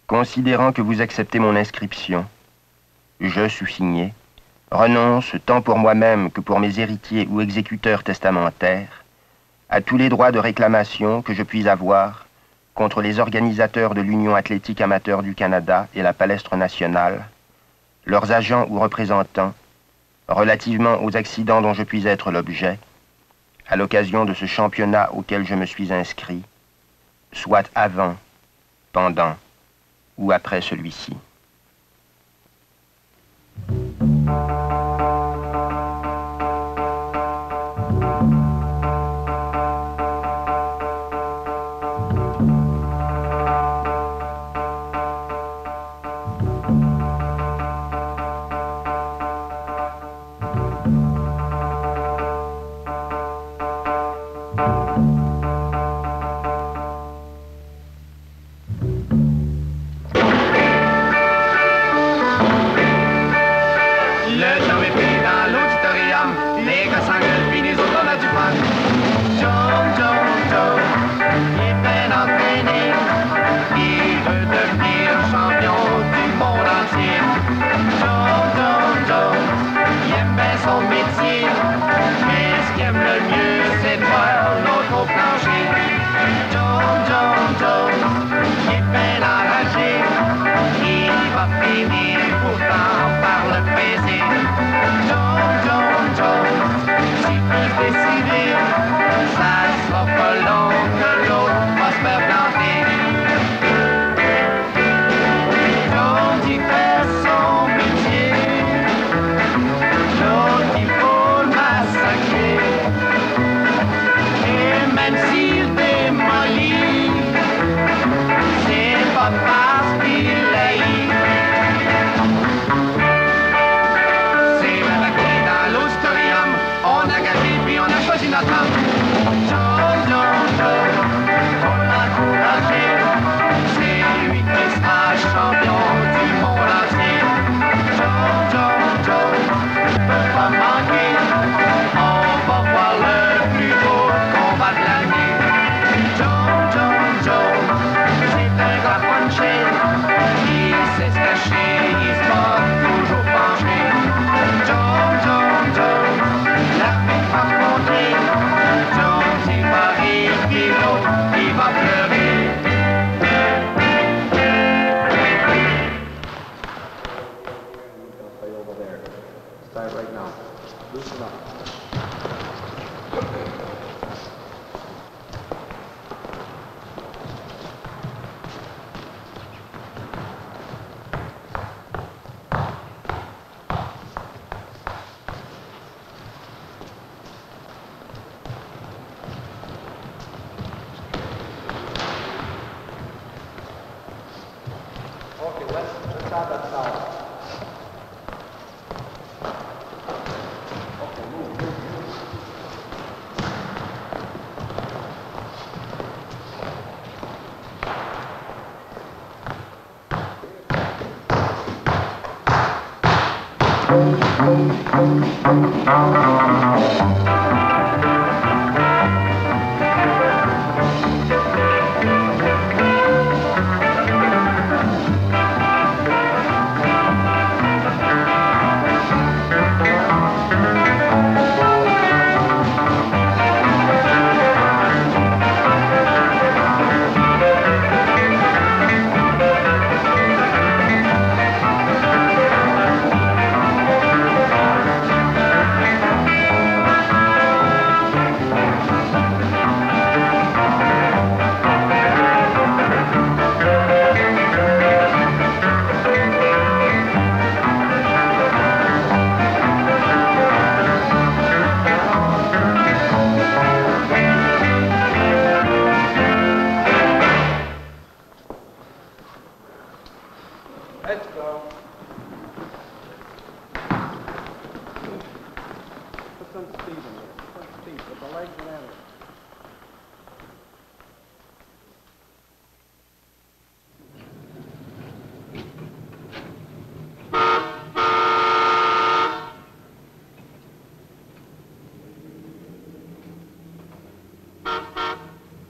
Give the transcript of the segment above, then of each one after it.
Considérant que vous acceptez mon inscription, je, sous-signé, renonce, tant pour moi-même que pour mes héritiers ou exécuteurs testamentaires, à tous les droits de réclamation que je puis avoir contre les organisateurs de l'Union athlétique amateur du Canada et la Palestre nationale, leurs agents ou représentants, relativement aux accidents dont je puis être l'objet, à l'occasion de ce championnat auquel je me suis inscrit, soit avant, pendant ou après celui-ci.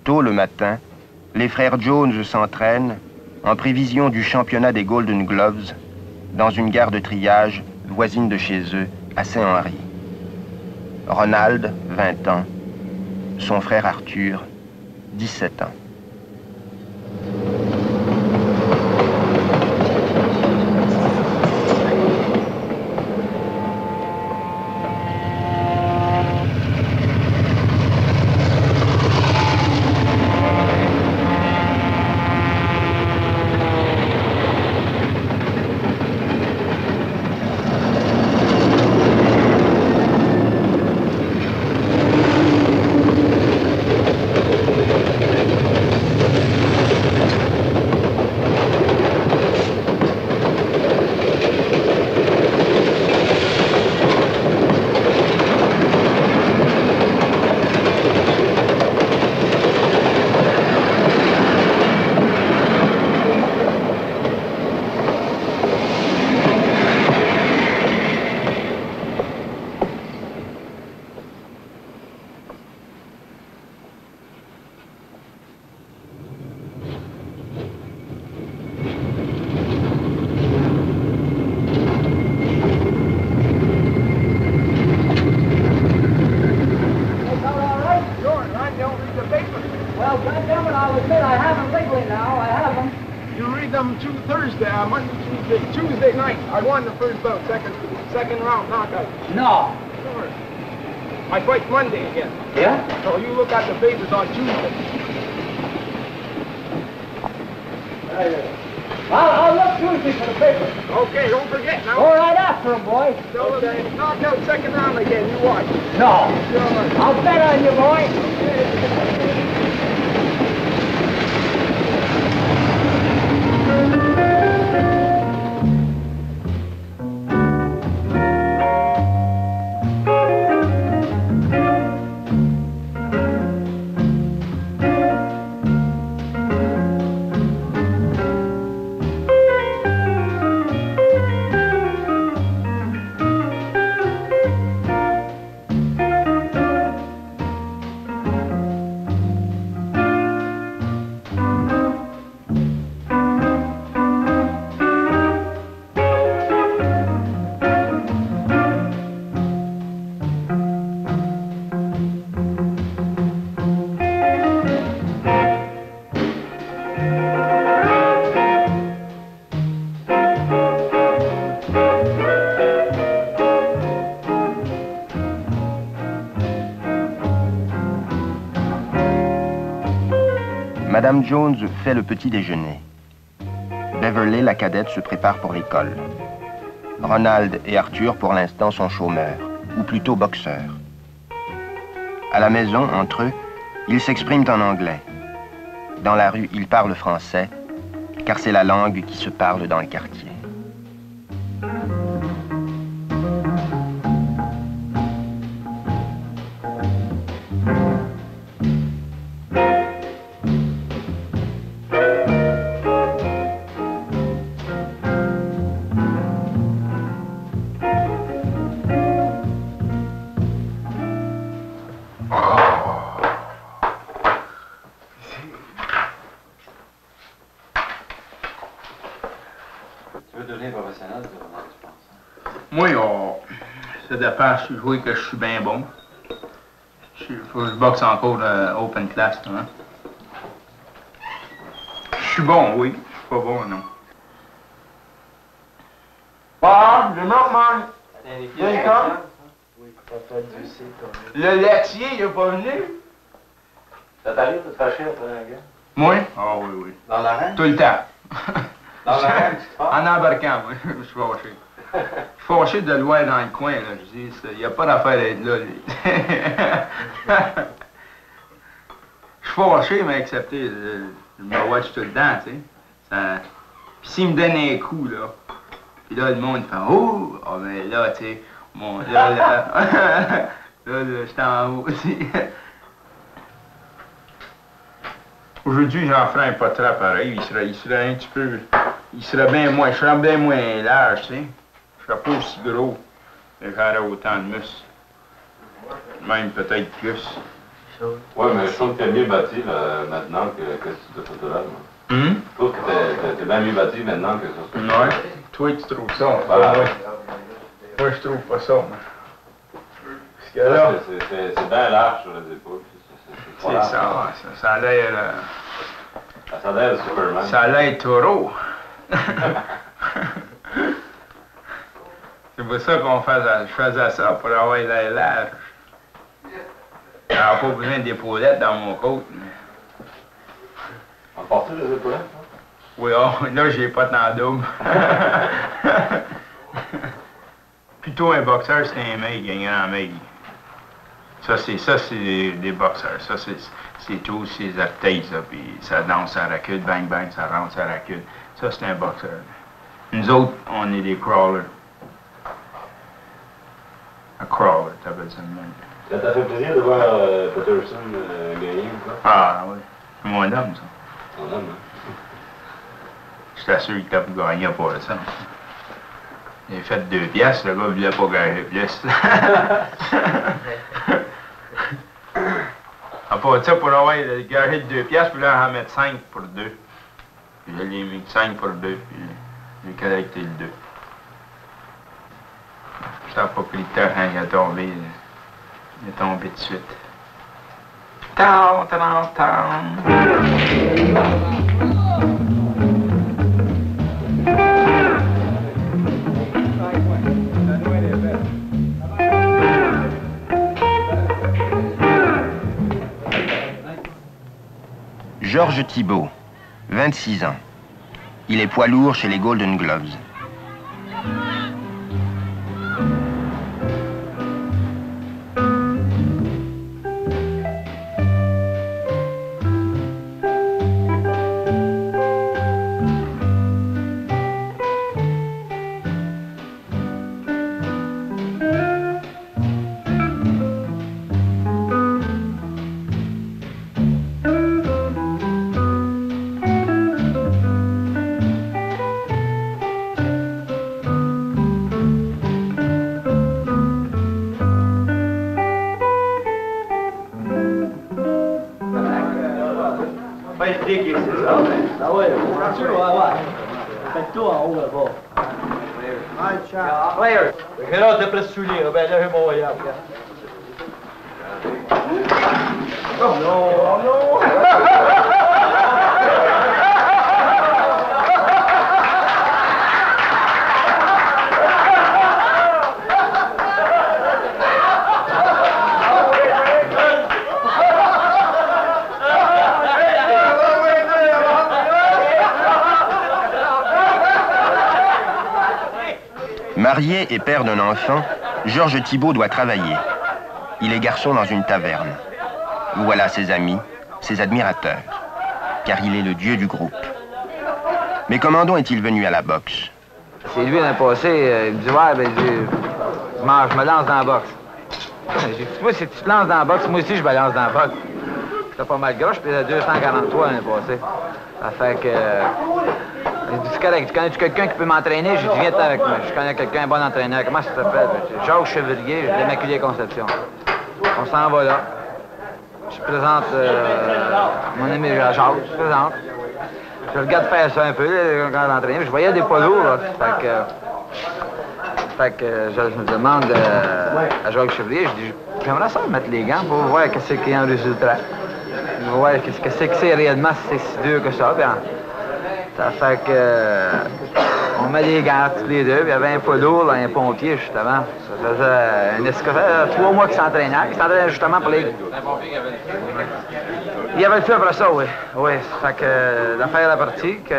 Tôt le matin, les frères Jones s'entraînent en prévision du championnat des Golden Gloves, dans une gare de triage voisine de chez eux, à Saint-Henri. Ronald, 20 ans. Son frère Arthur, 17 ans. Tuesday night, I won the first bout, second round knockout. No. Sure. I fight Monday again. Yeah? So you look at the papers on Tuesday. I'll look Tuesday for the paper. Okay, don't forget now. Go right after him, boy. So okay. Knockout second round again, you watch. No. Sure. I'll bet on you, boy. Madame Jones fait le petit déjeuner. Beverly, la cadette, se prépare pour l'école. Ronald et Arthur, pour l'instant, sont chômeurs, ou plutôt boxeurs. À la maison, entre eux, ils s'expriment en anglais. Dans la rue, ils parlent français, car c'est la langue qui se parle dans le quartier. Moi, ça dépend si je vois que je suis bien bon. Faut que je boxe encore open class, hein. Je suis bon, oui. Je suis pas bon, non. Bob, le moment. Le laitier, il est pas venu. Ça t'arrive de te fâcher après un gars? Moi? Ah oui, oui. Dans l'arène? Tout le temps. Dans l'arène, tu te En embarquant, moi, je suis fâché. Je suis fâché de le voir dans le coin, là. Je dis, il n'y a pas d'affaire d'être là, lui. Je suis fâché, mais accepté. Je me watch tout le temps, tu sais. Puis s'il me donne un coup, là, puis là, le monde fait « Oh! » Ah, mais là, tu sais, là, j'étais en haut aussi. Aujourd'hui, j'en ferais un portrait pareil. Il serait un petit peu... Il serait bien moins... Je serais bien moins large, tu sais. Je serais pas aussi gros. Mais j'aurais autant de muscles. Même peut-être plus. Ouais, mais je trouve que t'es mieux bâti là, maintenant que ce photo-là. Je trouve que c'est bien mieux bâti maintenant que ça. Ouais. Toi, tu trouves ça? Voilà. Moi, je trouve pas ça. Parce que là, c'est bien large sur les épaules. c'est ça. Ça a l'air... Ça a l'air de Superman. Ça a l'air taureau. C'est pour ça je faisais ça, pour avoir l'air large. J'avais pas besoin d'épaulettes dans mon côte. On porte les épaulettes? Oui, oh, là, j'ai pas tant double. Plutôt un boxeur, c'est un mec, un grand mec. Ça, c'est des boxeurs. Ça, c'est tous ces orteils, ça, puis ça danse à la queue, bang, bang, ça rentre à la queue. Ça, c'est un boxeur. Nous autres, on est des crawlers. Un crawler, t'appelles ça de même. Ça t'a fait plaisir de voir Peterson gagner ou quoi? Ah, oui. C'est mon homme, ça. Ton homme, hein? Je t'assure qu'il t'a pas gagné pour ça. Il a fait 2 piastres, le gars ne voulait pas gagner plus. À part ça, pour avoir gagné 2 piastres, puis là, en mettre 5 pour 2. Puis je l'ai mis 5 pour 2, puis j'ai collecté le 2. Ça n'a pas pris le temps quand il est tombé. Il est tombé de suite. Tant, tant, tant. Georges Thibault, 26 ans. Il est poids lourd chez les Golden Gloves. Ah ouais, c'est sûr, ouais. Faites tout en haut là-bas. Players. J'ai hâte de presser-soulier, ben là, j'ai mon voyage. Oh non, oh non! Marié et père d'un enfant, Georges Thibault doit travailler. Il est garçon dans une taverne. Voilà ses amis, ses admirateurs, car il est le dieu du groupe. Mais comment donc est-il venu à la boxe? C'est lui l'an passé, il me dit ouais, ben je me lance dans la boxe. J'ai dit, moi, si tu te lances dans la boxe, moi aussi je me lance dans la boxe. J'étais pas mal gros, je faisais 243 l'an passé. Ça fait que. J'ai dit, c'est correct, tu connais-tu quelqu'un qui peut m'entraîner? J'ai dit, viens avec moi. Je connais quelqu'un, un bon entraîneur. Comment ça s'appelle? Jacques Chevrier, de l'Immaculée Conception. On s'en va là. Je présente mon ami Jacques, je présente. Je regarde faire ça un peu, là, quand l'entraîner. Je voyais des poids lourds, là. Fait que je me demande à Jacques Chevrier, je dis, j'aimerais ça mettre les gants pour voir qu'est-ce qu'il y a en résultat. Pour voir qu'est-ce que c'est réellement, si c'est si dur que ça. Bien. Ça fait que on met les gants tous les deux, puis il y avait un poids lourd, un pompier, justement. Ça faisait 3 mois qu'il s'entraînait justement pour les... Il y avait le feu après ça, oui. Oui, ça fait que l'affaire est la partie, que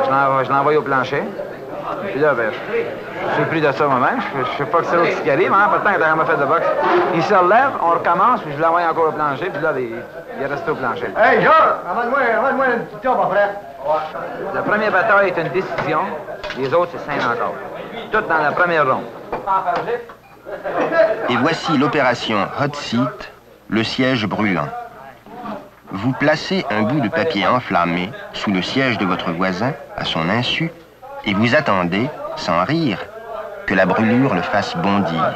je l'envoie au plancher. Puis là, ben, j'ai pris de ça moi-même. Je sais pas que c'est l'autre qui arrive, hein, pourtant, il a vraiment fait de boxe. Il se relève, on recommence, puis je l'envoie encore au plancher, puis là, il est resté au plancher. Hey, Georges, ramène-moi une petite tour après. La première bataille est une décision, les autres, c'est 5 encore. Tout dans la première ronde. Et voici l'opération Hot Seat, le siège brûlant. Vous placez un bout de papier enflammé sous le siège de votre voisin, à son insu, et vous attendez, sans rire, que la brûlure le fasse bondir.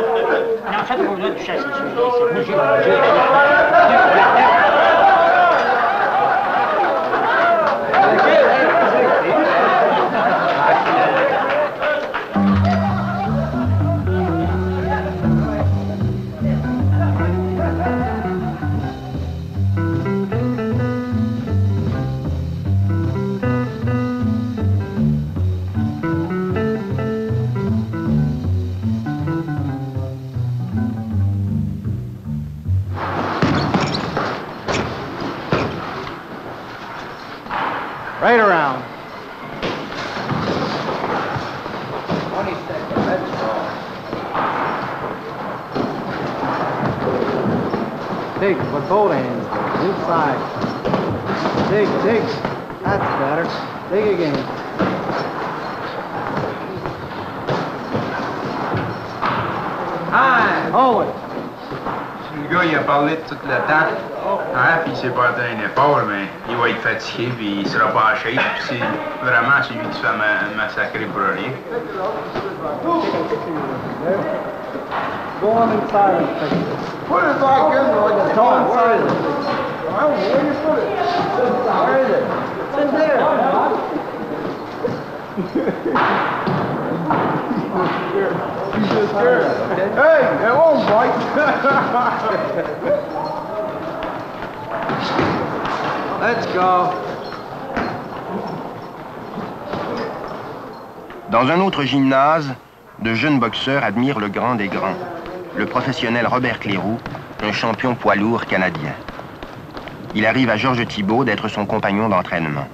Non, ça, pour là, tout ça, c'est sûr. Moi, j'ai... Right around. 20 seconds, that's all. Dig with both hands. Inside. Dig, dig. That's better. Dig again. Ah! Hold it. Le gars, il a parlé tout le temps. Hein, puis il s'est pas entraîné fort, mais il va être fatigué, puis il sera pas en shape. Puis c'est vraiment celui qui se fait massacrer pour rien. Go on inside and fix it. Put it back in like it's Go on. inside. I don't know where you put it. Where is it? It's in there. He's just scared. Hey, it won't bite. Let's go. Dans un autre gymnase, de jeunes boxeurs admirent le grand des grands, le professionnel Robert Cléroux, un champion poids lourd canadien. Il arrive à Georges Thibault d'être son compagnon d'entraînement.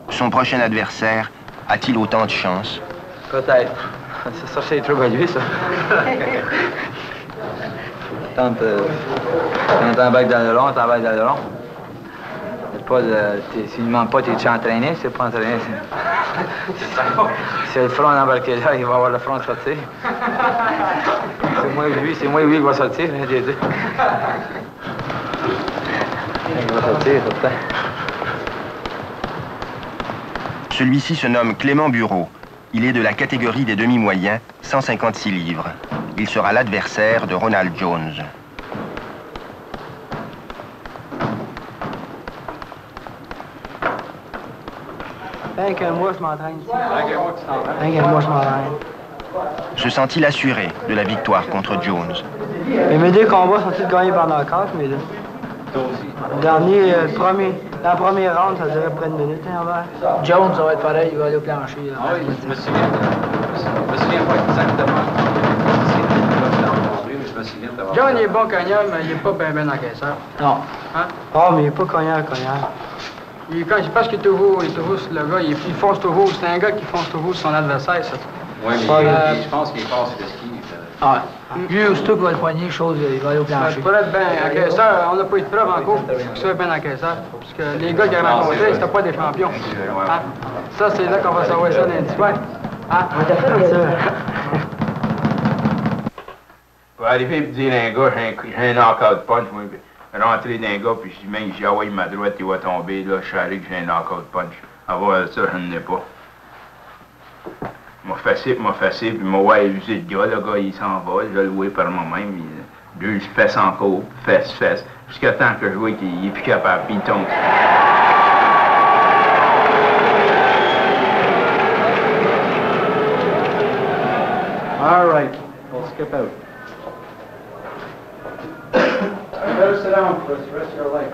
Son prochain adversaire a-t-il autant de chance? Peut-être. Ça, c'est trop à lui, ça. Tente un bec dans le long, t'en bec dans le long. S'il ne demande pas, t'es-tu entraîné? C'est pas entraîné. C'est le front embarqué là, il va avoir le front sortir. C'est moi lui qui va sortir, hein, des deux. Il va sortir, certain. Celui-ci se nomme Clément Bureau. Il est de la catégorie des demi-moyens, 156 livres. Il sera l'adversaire de Ronald Jones. Moi, je m'entraîne. Moi, je m'entraîne. Se sent-il assuré de la victoire contre Jones? Et mes deux combats sont-ils gagnés par knockout, mes deux? Le dernier, la première round, ça durait près de minute, hein, envers. Jones, ça va être pareil, il va aller au plancher. Là. Ah oui, je me souviens pas exactement. Je me souviens d'avoir... John, il est bon cogneur, mais il est pas ben encaisseur. Non. Hein? Ah, mais il n'est pas cognard. C'est parce qu'il est toujours sur le gars, il fonce toujours. C'est un gars qui fonce toujours sur son adversaire, ça. Oui, mais je pense qu'il est fort sur le ski. Ah, lui, aussitôt qu'il va le poigner, chose, il va aller au plancher. Pour être bien encaisseur, on n'a pas eu de preuve encore pour qu'il soit bien encaisseur. Parce que les gars qu'il a rencontrés, c'était pas des champions. Hein? Ça, c'est là qu'on va savoir ça dans les soirs. Hein? Pour arriver et dire à un gars, j'ai un knockout punch, moi, rentrer dans un gars, puis je dis, même, j'ai envoyé ma droite, il va tomber, là, je savais que j'ai un knockout punch. Avoir ça, je n'en ai pas. M'a facile, puis m'a usé le gars, il s'en va, je l'ai loué par moi-même, deux fesses encore, fesses, jusqu'à temps que je vois qu'il est plus capable, puis il tombe. All right, we'll skip out. You better sit down for the rest of your life.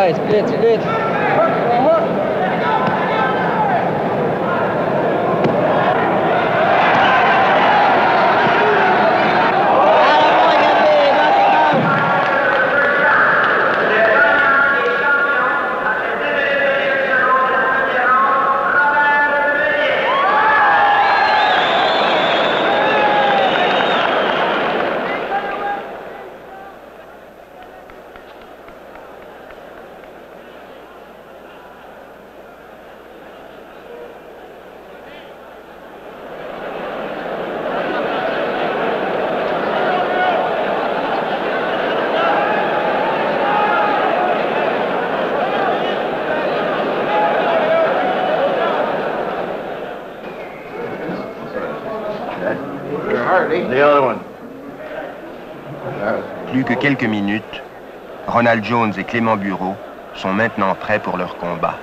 Ouais, split. Plus que quelques minutes, Ronald Jones et Clément Bureau sont maintenant prêts pour leur combat.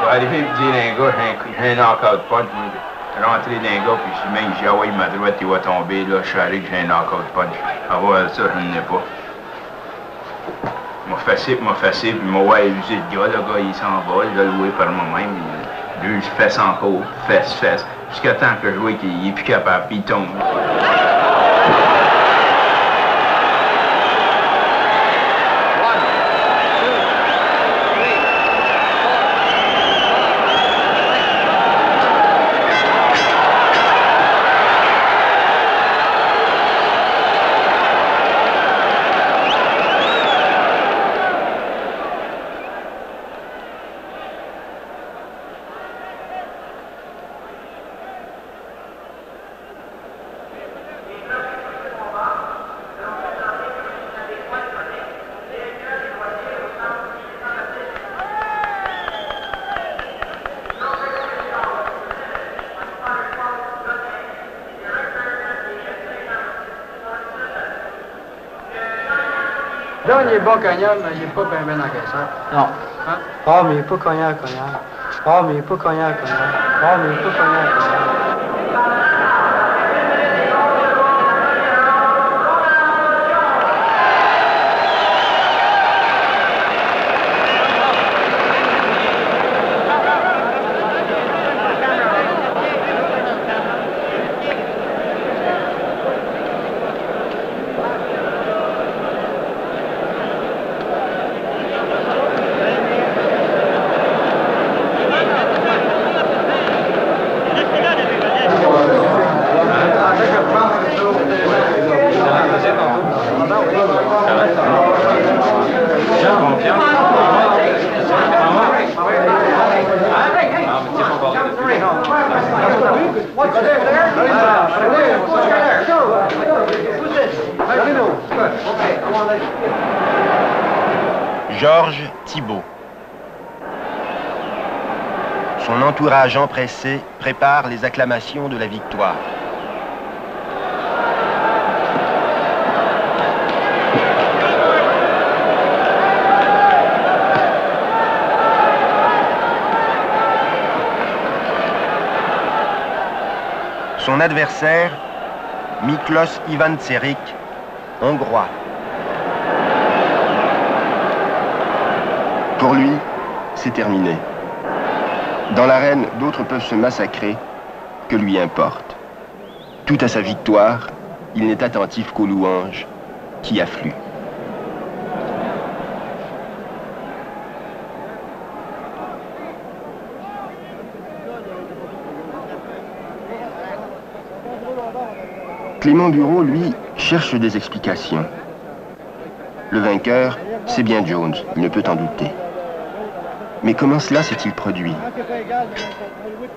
Arrivé et dire à un gars, j'ai un knockout punch, moi, rentré dans un gars, puis je dis, même, j'ai envoyé ma droite, il va tomber, là, je suis allé que j'ai un knockout punch. Avoir ça, je n'en ai pas. M'a fessé, puis m'a usé le gars, le gars, il s'en va, je l'ai loué par moi-même, lui, je fesse encore, fesse, jusqu'à temps que je vois qu'il est plus capable, puis il tombe. John, il est bon cognard, mais il n'est pas bien encaisseur. Non. Hein? Ah, mais il n'est pas cognard. Ah, mais il n'est pas cognard. Ah, mais il n'est pas cognard. Georges Thibault. Son entourage empressé prépare les acclamations de la victoire. Son adversaire, Miklos Ivančević, hongrois. Pour lui, c'est terminé. Dans l'arène, d'autres peuvent se massacrer, que lui importe. Tout à sa victoire, il n'est attentif qu'aux louanges qui affluent. Clément Bureau, lui, cherche des explications. Le vainqueur, c'est bien Jones, il ne peut en douter. Mais comment cela s'est-il produit?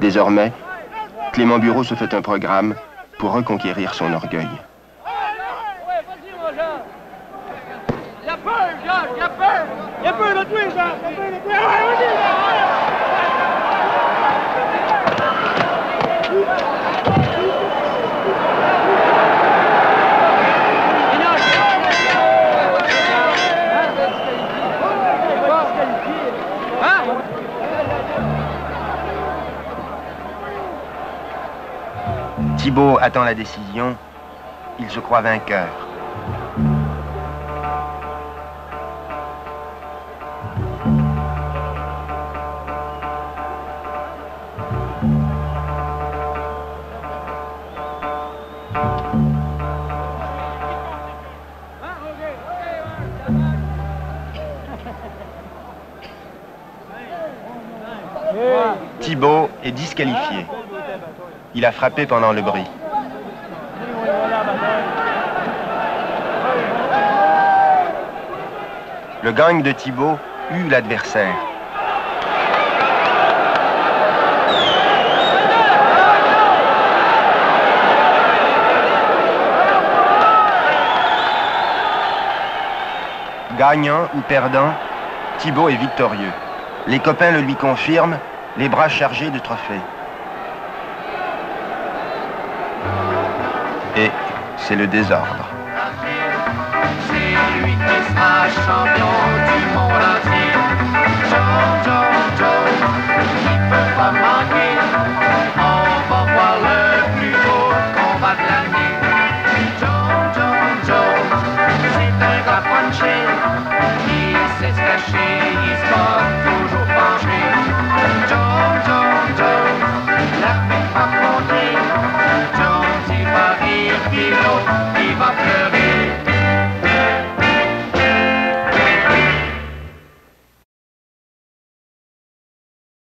Désormais, Clément Bureau se fait un programme pour reconquérir son orgueil. Il a peur, Jacques, il a peur! Il a peur de toi, Jacques! Il a peur de toi! Ouais, Thibault attend la décision. Il se croit vainqueur. Thibault est disqualifié. Il a frappé pendant le bris. Le gang de Thibault eut l'adversaire. Gagnant ou perdant, Thibault est victorieux. Les copains le lui confirment, les bras chargés de trophées. Et c'est le désordre. C'est lui qui sera champion du monde entier.